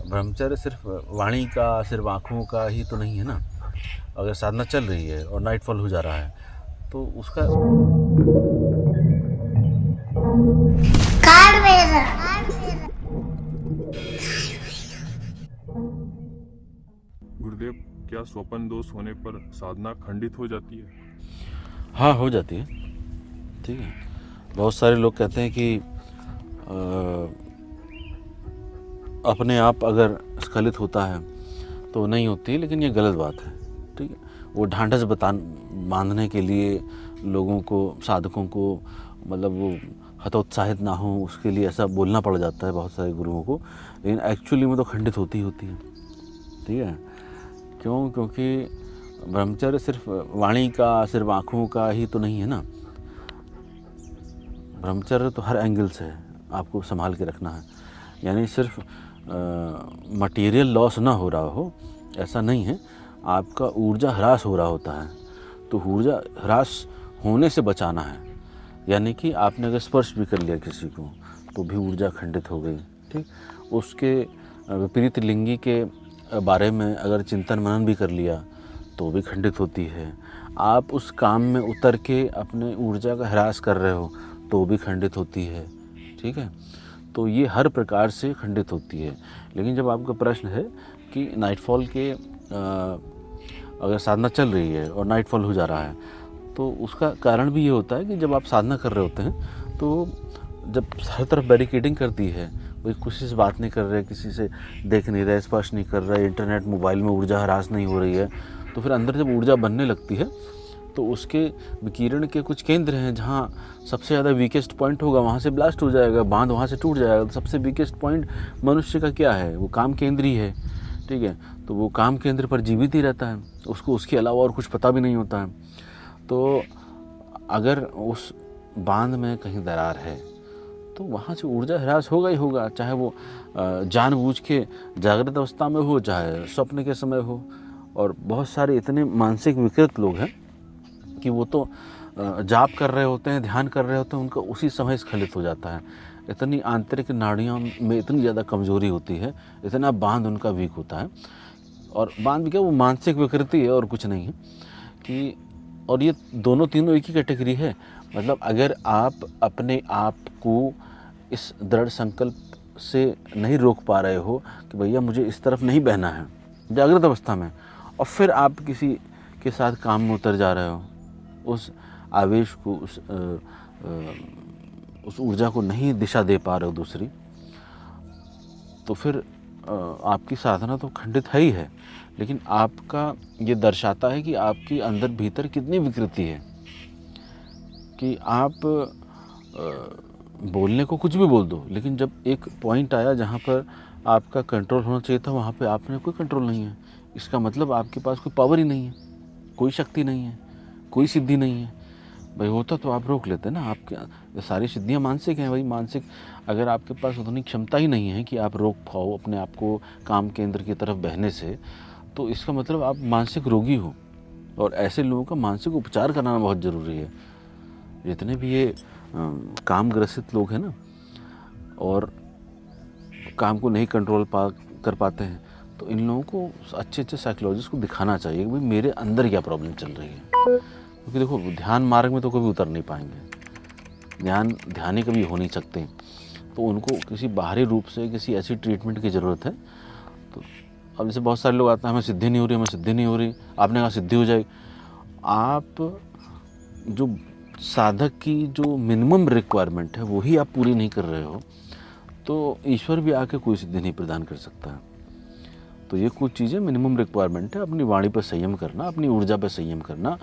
ब्रह्मचर्य सिर्फ वाणी का, सिर्फ आँखों का ही तो नहीं है ना। अगर साधना चल रही है और नाइटफॉल हो जा रहा है तो उसका कार्ड मेरा गुरुदेव, क्या स्वप्न दोष होने पर साधना खंडित हो जाती है? हाँ, हो जाती है। ठीक है, बहुत सारे लोग कहते हैं कि अपने आप अगर स्खलित होता है तो नहीं होती, लेकिन ये गलत बात है। ठीक है, वो ढांढस बांधने के लिए लोगों को, साधकों को, मतलब वो हतोत्साहित ना हो उसके लिए ऐसा बोलना पड़ जाता है बहुत सारे गुरुओं को, लेकिन एक्चुअली में तो खंडित होती है। ठीक है, क्यों? क्योंकि ब्रह्मचर्य सिर्फ वाणी का, सिर्फ आँखों का ही तो नहीं है ना। ब्रह्मचर्य तो हर एंगल से है, आपको संभाल के रखना है। यानी सिर्फ मटेरियल लॉस ना हो रहा हो, ऐसा नहीं है। आपका ऊर्जा ह्रास हो रहा होता है, तो ऊर्जा ह्रास होने से बचाना है। यानी कि आपने अगर स्पर्श भी कर लिया किसी को तो भी ऊर्जा खंडित हो गई। ठीक, उसके विपरीत लिंगी के बारे में अगर चिंतन मनन भी कर लिया तो भी खंडित होती है। आप उस काम में उतर के अपने ऊर्जा का ह्रास कर रहे हो तो भी खंडित होती है। ठीक है, तो ये हर प्रकार से खंडित होती है। लेकिन जब आपका प्रश्न है कि नाइटफॉल के अगर साधना चल रही है और नाइटफॉल हो जा रहा है तो उसका कारण भी ये होता है कि जब आप साधना कर रहे होते हैं तो जब हर तरफ बैरिकेडिंग करती है, कोई किसी से बात नहीं कर रहे, किसी से देख नहीं रहे, स्पर्श नहीं कर रहे, इंटरनेट मोबाइल में ऊर्जा ह्रास नहीं हो रही है, तो फिर अंदर जब ऊर्जा बनने लगती है तो उसके विकिरण के कुछ केंद्र हैं जहाँ सबसे ज़्यादा वीकेस्ट पॉइंट होगा, वहाँ से ब्लास्ट हो जाएगा, बांध वहाँ से टूट जाएगा। तो सबसे वीकेस्ट पॉइंट मनुष्य का क्या है? वो काम केंद्री है। ठीक है, तो वो काम केंद्र पर जीवित ही रहता है, उसको उसके अलावा और कुछ पता भी नहीं होता है। तो अगर उस बांध में कहीं दरार है तो वहाँ से ऊर्जा ह्रास होगा ही होगा, चाहे वो जानबूझ के जागृत अवस्था में हो, चाहे स्वप्न के समय हो। और बहुत सारे इतने मानसिक विकृत लोग हैं कि वो तो जाप कर रहे होते हैं, ध्यान कर रहे होते हैं, उनका उसी समय स्खलित हो जाता है। इतनी आंतरिक नाड़ियों में इतनी ज़्यादा कमजोरी होती है, इतना बांध उनका वीक होता है। और बांध भी क्या, वो मानसिक विकृति है और कुछ नहीं है। कि और ये दोनों तीनों एक ही कैटेगरी है। मतलब अगर आप अपने आप को इस दृढ़ संकल्प से नहीं रोक पा रहे हो कि भैया मुझे इस तरफ नहीं बहना है जागृत अवस्था में, और फिर आप किसी के साथ काम में उतर जा रहे हो, उस आवेश को, उस ऊर्जा को नहीं दिशा दे पा रहे हो दूसरी, तो फिर आपकी साधना तो खंडित है ही है। लेकिन आपका ये दर्शाता है कि आपकी अंदर भीतर कितनी विकृति है कि आप बोलने को कुछ भी बोल दो, लेकिन जब एक पॉइंट आया जहाँ पर आपका कंट्रोल होना चाहिए था, वहाँ पे आपने कोई कंट्रोल नहीं है। इसका मतलब आपके पास कोई पावर ही नहीं है, कोई शक्ति नहीं है, कोई सिद्धि नहीं है। भाई होता तो आप रोक लेते ना। आपके सारी सिद्धियाँ मानसिक हैं भाई। मानसिक अगर आपके पास उतनी क्षमता ही नहीं है कि आप रोक पाओ अपने आप को काम केंद्र की तरफ बहने से, तो इसका मतलब आप मानसिक रोगी हो। और ऐसे लोगों का मानसिक उपचार कराना बहुत ज़रूरी है। जितने भी ये काम ग्रसित लोग हैं ना, और काम को नहीं कंट्रोल कर पाते हैं, तो इन लोगों को अच्छे साइकोलॉजिस्ट को दिखाना चाहिए कि भाई मेरे अंदर क्या प्रॉब्लम चल रही है। क्योंकि देखो, ध्यान मार्ग में तो कभी उतर नहीं पाएंगे, ध्यानी कभी हो नहीं सकते, तो उनको किसी बाहरी रूप से किसी ऐसी ट्रीटमेंट की ज़रूरत है। तो अब जैसे बहुत सारे लोग आते हैं, हमें सिद्धि नहीं हो रही, हमें सिद्धि नहीं हो रही। आपने कहा सिद्धि हो जाएगी। आप जो साधक की जो मिनिमम रिक्वायरमेंट है वही आप पूरी नहीं कर रहे हो, तो ईश्वर भी आके कोई सिद्धि नहीं प्रदान कर सकता है। तो ये कुछ चीज़ें मिनिमम रिक्वायरमेंट है। अपनी वाणी पर संयम करना, अपनी ऊर्जा पर संयम करना,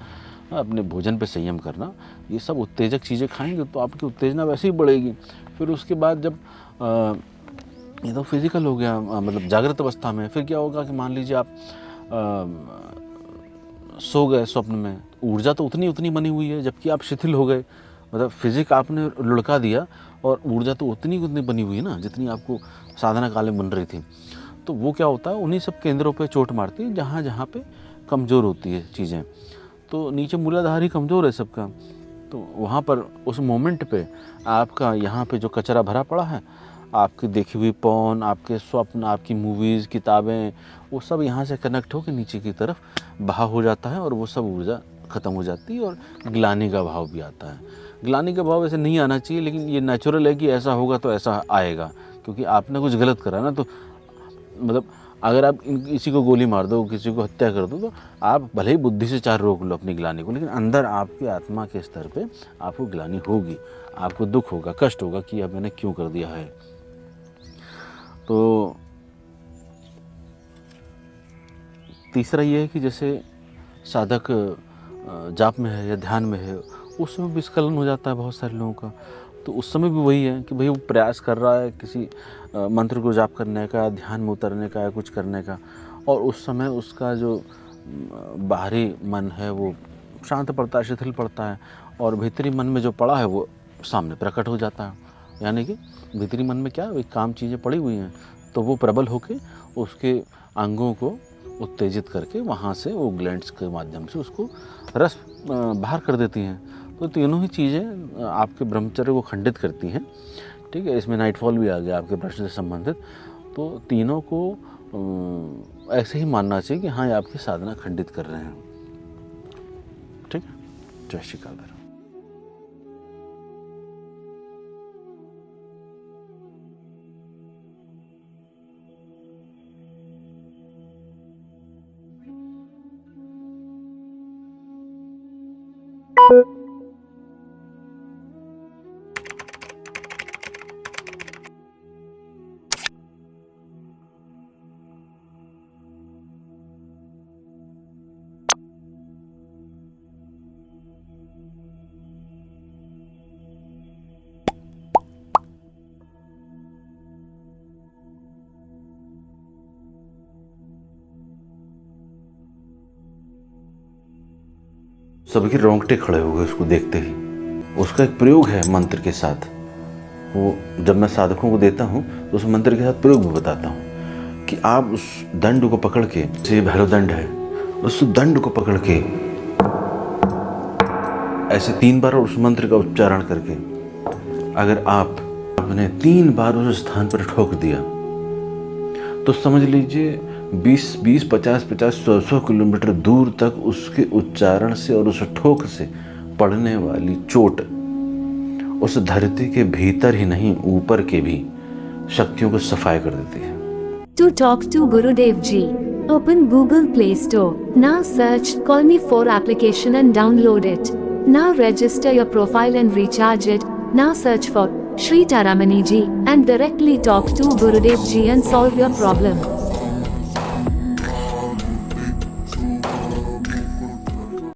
अपने भोजन पे संयम करना, ये सब उत्तेजक चीज़ें खाएंगे तो आपकी उत्तेजना वैसे ही बढ़ेगी। फिर उसके बाद जब ये तो फिजिकल हो गया, मतलब जागृत अवस्था में, फिर क्या होगा कि मान लीजिए आप सो गए स्वप्न में, ऊर्जा तो उतनी बनी हुई है, जबकि आप शिथिल हो गए। मतलब फिजिक आपने लुढ़का दिया और ऊर्जा तो उतनी बनी हुई है ना जितनी आपको साधना काल में बन रही थी। तो वो क्या होता है, उन्हीं सब केंद्रों पे चोट मारती है जहाँ जहाँ पे कमज़ोर होती है चीज़ें। तो नीचे मूलाधार ही कमज़ोर है सबका, तो वहाँ पर उस मोमेंट पे आपका यहाँ पे जो कचरा भरा पड़ा है, आपकी देखी हुई पौन, आपके स्वप्न, आपकी मूवीज़, किताबें, वो सब यहाँ से कनेक्ट होकर नीचे की तरफ बहा हो जाता है और वो सब ऊर्जा ख़त्म हो जाती है और ग्लानि का भाव भी आता है। ग्लानि का भाव ऐसे नहीं आना चाहिए, लेकिन ये नेचुरल है कि ऐसा होगा तो ऐसा आएगा, क्योंकि आपने कुछ गलत करा ना। तो मतलब अगर आप किसी को गोली मार दो, किसी को हत्या कर दो, तो आप भले ही बुद्धि से चाहे रोक लो अपनी ग्लानि को, लेकिन अंदर आपके आत्मा के स्तर पे आपको ग्लानि होगी, आपको दुख होगा, कष्ट होगा कि अब मैंने क्यों कर दिया है। तो तीसरा ये है कि जैसे साधक जाप में है या ध्यान में है, उस समय विस्खलन हो जाता है बहुत सारे लोगों का। तो उस समय भी वही है कि भाई वो प्रयास कर रहा है किसी मंत्र को जाप करने का, ध्यान में उतरने का या कुछ करने का, और उस समय उसका जो बाहरी मन है वो शांत पड़ता है, शिथिल पड़ता है, और भीतरी मन में जो पड़ा है वो सामने प्रकट हो जाता है। यानी कि भीतरी मन में क्या काम चीज़ें पड़ी हुई हैं, तो वो प्रबल होकर उसके अंगों को उत्तेजित करके वहाँ से वो ग्लैंड्स के माध्यम से उसको रस बाहर कर देती हैं। तो तीनों ही चीज़ें आपके ब्रह्मचर्य को खंडित करती हैं। ठीक है, इसमें नाइटफॉल भी आ गया आपके प्रश्न से संबंधित। तो तीनों को ऐसे ही मानना चाहिए कि हाँ, ये आपकी साधना खंडित कर रहे हैं। ठीक है, जय श्री काल। सभी के रोंगटे खड़े हो गए उसको देखते ही। उसका एक प्रयोग है मंत्र के साथ, वो जब मैं साधकों को देता हूँ तो उस मंत्र के साथ प्रयोग भी बताता हूँ कि आप उस दंड को पकड़ के, जैसे भैरव दंड है, उस दंड को पकड़ के ऐसे 3 बार उस मंत्र का उच्चारण करके अगर आपने 3 बार उस स्थान पर ठोक दिया तो समझ लीजिए 20, 50, 100 किलोमीटर दूर तक उसके उच्चारण से और उस ठोक से पड़ने वाली चोट उस धरती के भीतर ही नहीं, ऊपर के भी शक्तियों को सफाई कर देती है। To talk to Gurudev Ji, open Google Play Store. Now search Call Me 4 application and download it. Now register your profile and recharge it. Now search for Shri Taramani Ji and directly talk to Gurudev Ji and solve your problem.